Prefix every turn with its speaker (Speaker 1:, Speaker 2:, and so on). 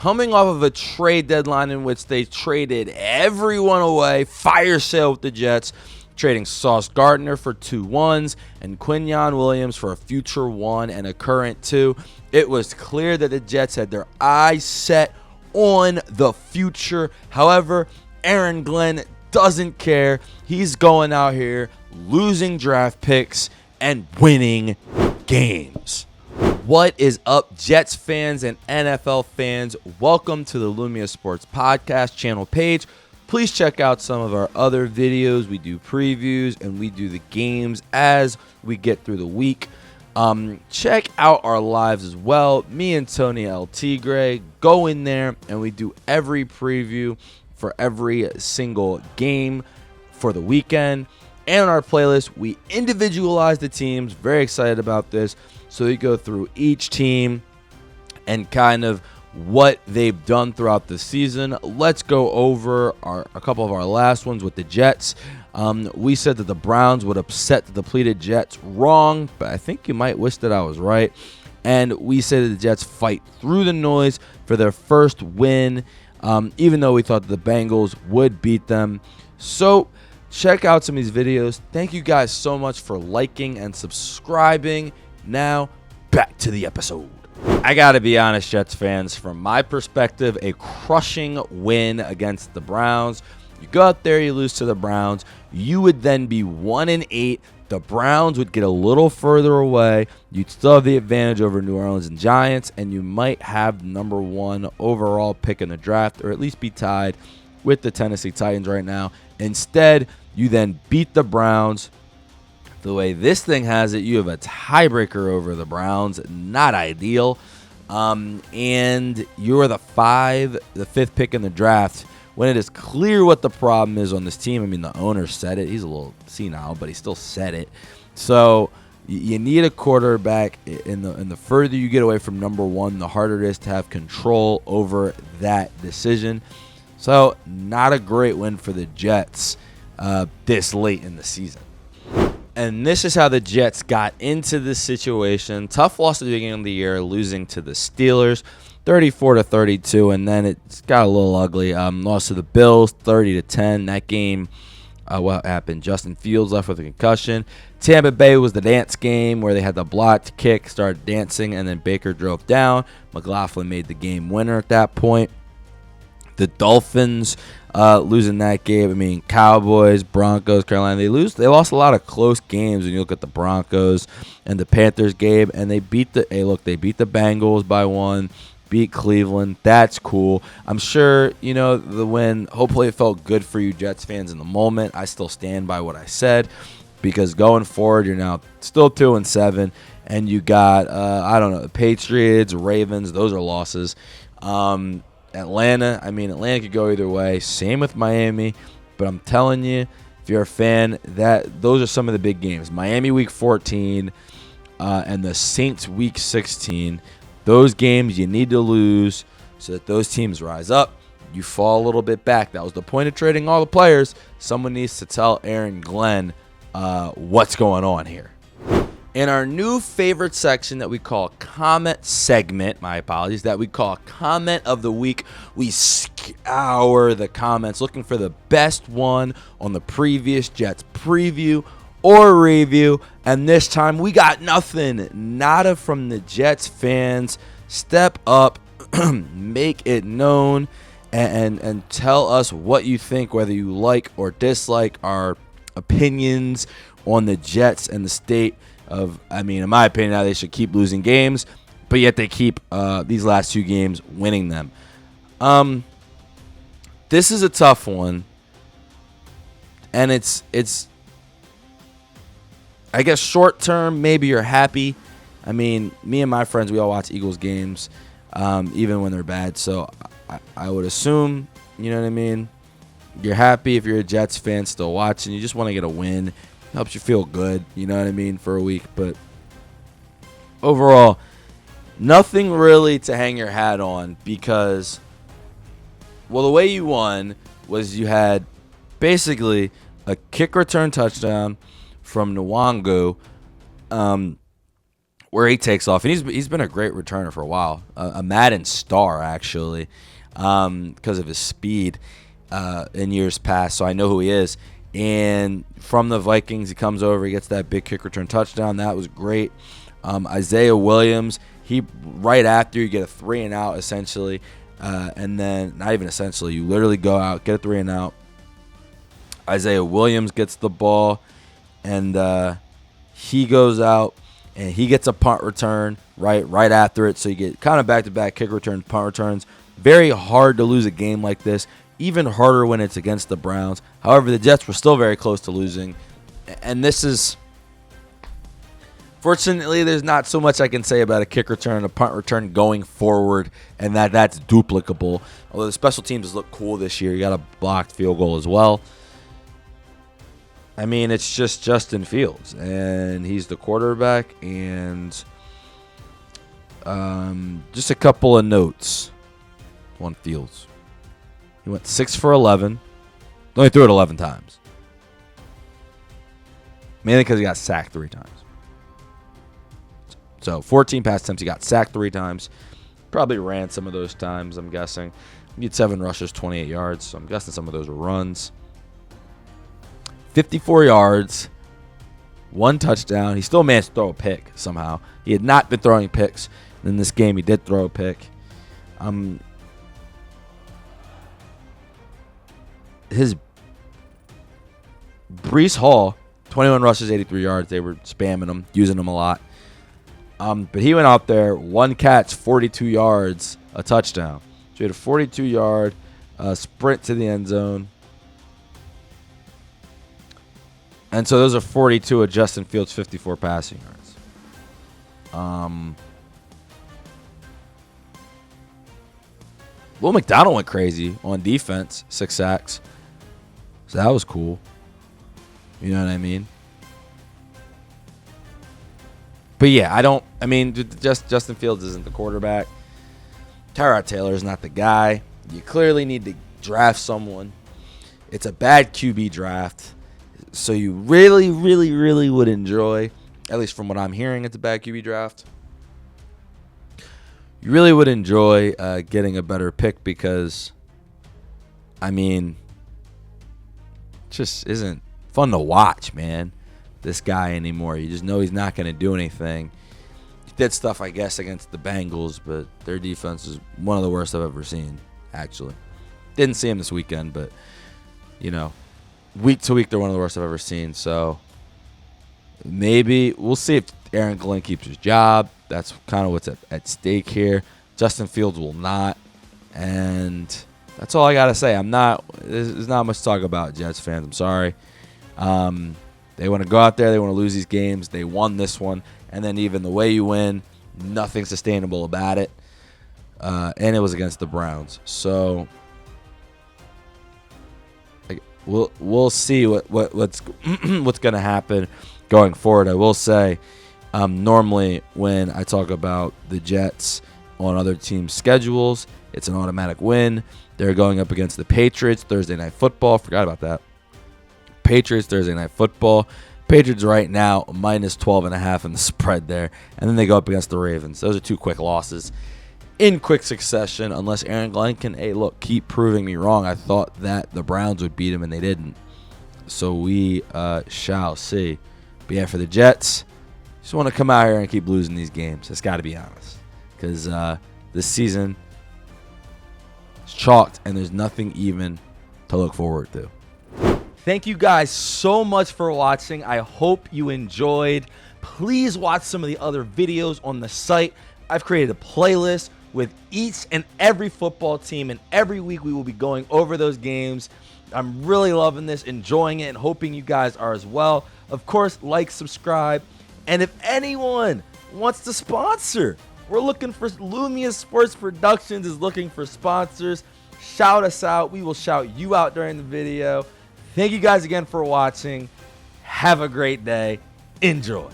Speaker 1: coming off of a trade deadline in which they traded everyone away, fire sale with the Jets, trading Sauce Gardner for 2 1s and Quinyon Williams for a future 1 and a current 2. It was clear that the Jets had their eyes set on the future. However, Aaron Glenn doesn't care. He's going out here losing draft picks and winning games. What is up, Jets fans and NFL fans? Welcome to the Lumia Sports Podcast channel page. Please check out some of our other videos. We do previews and we do the games as we get through the week. Check out our lives as well. Me and Tony L. Tigre go in there and we do every preview for every single game for the weekend. And on our playlist, we individualize the teams. Very excited about this. So we go through each team and kind of what they've done throughout the season. Let's go over a couple of our last ones with the Jets. We said that the Browns would upset the depleted Jets. Wrong, but I think you might wish that I was right. And we said that the Jets fight through the noise for their first win, even though we thought that the Bengals would beat them. So check out some of these videos. Thank you guys so much for liking and subscribing. Now, back to the episode. I got to be honest, Jets fans, from my perspective, a crushing win against the Browns. You go out there, you lose to the Browns. You would then be 1-8. The Browns would get a little further away. You'd still have the advantage over New Orleans and Giants, and you might have number 1 overall pick in the draft, or at least be tied with the Tennessee Titans right now. Instead, you then beat the Browns. The way this thing has it, you have a tiebreaker over the Browns. Not ideal. And you're the 5th pick in the draft when it is clear what the problem is on this team. I mean, the owner said it. He's a little senile, but he still said it. So you need a quarterback. And the further you get away from number 1, the harder it is to have control over that decision. So not a great win for the Jets this late in the season. And this is how the Jets got into this situation. Tough loss at the beginning of the year, losing to the Steelers, 34-32, and then it got a little ugly. Lost to the Bills, 30-10. That game, what happened? Justin Fields left with a concussion. Tampa Bay was the dance game where they had the blocked kick, started dancing, and then Baker drove down. McLaughlin made the game winner at that point. The Dolphins losing that game. I mean, Cowboys, Broncos, Carolina, they lost a lot of close games when you look at the Broncos and the Panthers game, and they beat the Bengals by 1, beat Cleveland. That's cool. I'm sure, the win, hopefully it felt good for you Jets fans in the moment. I still stand by what I said because going forward, you're now still 2-7, and you got, the Patriots, Ravens, those are losses. Atlanta could go either way. Same with Miami, but I'm telling you, if you're a fan, that those are some of the big games. Miami week 14 and the Saints week 16. Those games you need to lose so that those teams rise up. You fall a little bit back. That was the point of trading all the players. Someone needs to tell Aaron Glenn what's going on here. In our new favorite section that we call comment segment, that we call comment of the week, we scour the comments looking for the best one on the previous Jets preview or review. And this time we got nothing. Nada from the Jets fans. Step up, make it known, and tell us what you think, whether you like or dislike our opinions on the Jets and the state of, in my opinion, how they should keep losing games, but yet they keep these last 2 games winning them. This is a tough one, and it's I guess short term, maybe you're happy. Me and my friends, we all watch Eagles games, even when they're bad, so I would assume, you're happy if you're a Jets fan still watching. You just want to get a win. Helps you feel good, for a week. But overall, nothing really to hang your hat on because, the way you won was you had basically a kick return touchdown from Nwangu, where he takes off. And he's been a great returner for a while, a Madden star, actually, because of his speed in years past. So I know who he is. And from the Vikings, he comes over, he gets that big kick return touchdown. That was great. Isaiah Williams, he right after you get a 3-and-out essentially, and then not even essentially, you literally go out, get a 3-and-out. Isaiah Williams gets the ball, and he goes out and he gets a punt return right after it. So you get kind of back-to-back kick returns, punt returns. Very hard to lose a game like this. Even harder when it's against the Browns. However, the Jets were still very close to losing. And this is, fortunately, there's not so much I can say about a kick return and a punt return going forward, and that's duplicable. Although the special teams look cool this year. You got a blocked field goal as well. I mean, it's just Justin Fields, and he's the quarterback. And just a couple of notes on Fields. He went 6 for 11. Only threw it 11 times. Mainly because he got sacked 3 times. So 14 pass attempts. He got sacked 3 times. Probably ran some of those times, I'm guessing. He had 7 rushes, 28 yards. So I'm guessing some of those were runs. 54 yards. 1 touchdown. He still managed to throw a pick somehow. He had not been throwing picks. In this game, he did throw a pick. His Breece Hall, 21 rushes, 83 yards. They were spamming him, using him a lot. But he went out there, 1 catch, 42 yards, a touchdown. So he had a 42-yard sprint to the end zone. And so those are 42 of Justin Fields' 54 passing yards. Will McDonald went crazy on defense, 6 sacks. So that was cool. You know what I mean? But yeah, Justin Fields isn't the quarterback. Tyrod Taylor is not the guy. You clearly need to draft someone. It's a bad QB draft. So you really, really, really would enjoy, at least from what I'm hearing, it's a bad QB draft. You really would enjoy getting a better pick because, just isn't fun to watch, man, this guy anymore. You just know he's not going to do anything. He did stuff, I guess, against the Bengals, but their defense is one of the worst I've ever seen, actually. Didn't see him this weekend, but, week to week, they're one of the worst I've ever seen. So maybe we'll see if Aaron Glenn keeps his job. That's kind of what's at stake here. Justin Fields will not. And that's all I got to say. There's not much to talk about, Jets fans. I'm sorry. They want to go out there. They want to lose these games. They won this one. And then even the way you win, nothing sustainable about it. And it was against the Browns. So we'll see what's going to happen going forward. I will say, normally when I talk about the Jets on other teams' schedules, it's an automatic win. They're going up against the Patriots Thursday Night Football. Forgot about that. Patriots Thursday Night Football. Patriots right now minus 12.5 in the spread there. And then they go up against the Ravens. Those are 2 quick losses in quick succession, unless Aaron Glenn can, keep proving me wrong. I thought that the Browns would beat him, and they didn't. So we shall see. But yeah, for the Jets, just want to come out here and keep losing these games. It's got to be honest. Because this season is chalked, and there's nothing even to look forward to. Thank you guys so much for watching. I hope you enjoyed. Please watch some of the other videos on the site. I've created a playlist with each and every football team, and every week we will be going over those games. I'm really loving this, enjoying it, and hoping you guys are as well. Of course, like, subscribe, and if anyone wants to sponsor, we're looking for Lumia Sports Productions is looking for sponsors. Shout us out. We will shout you out during the video. Thank you guys again for watching. Have a great day. Enjoy.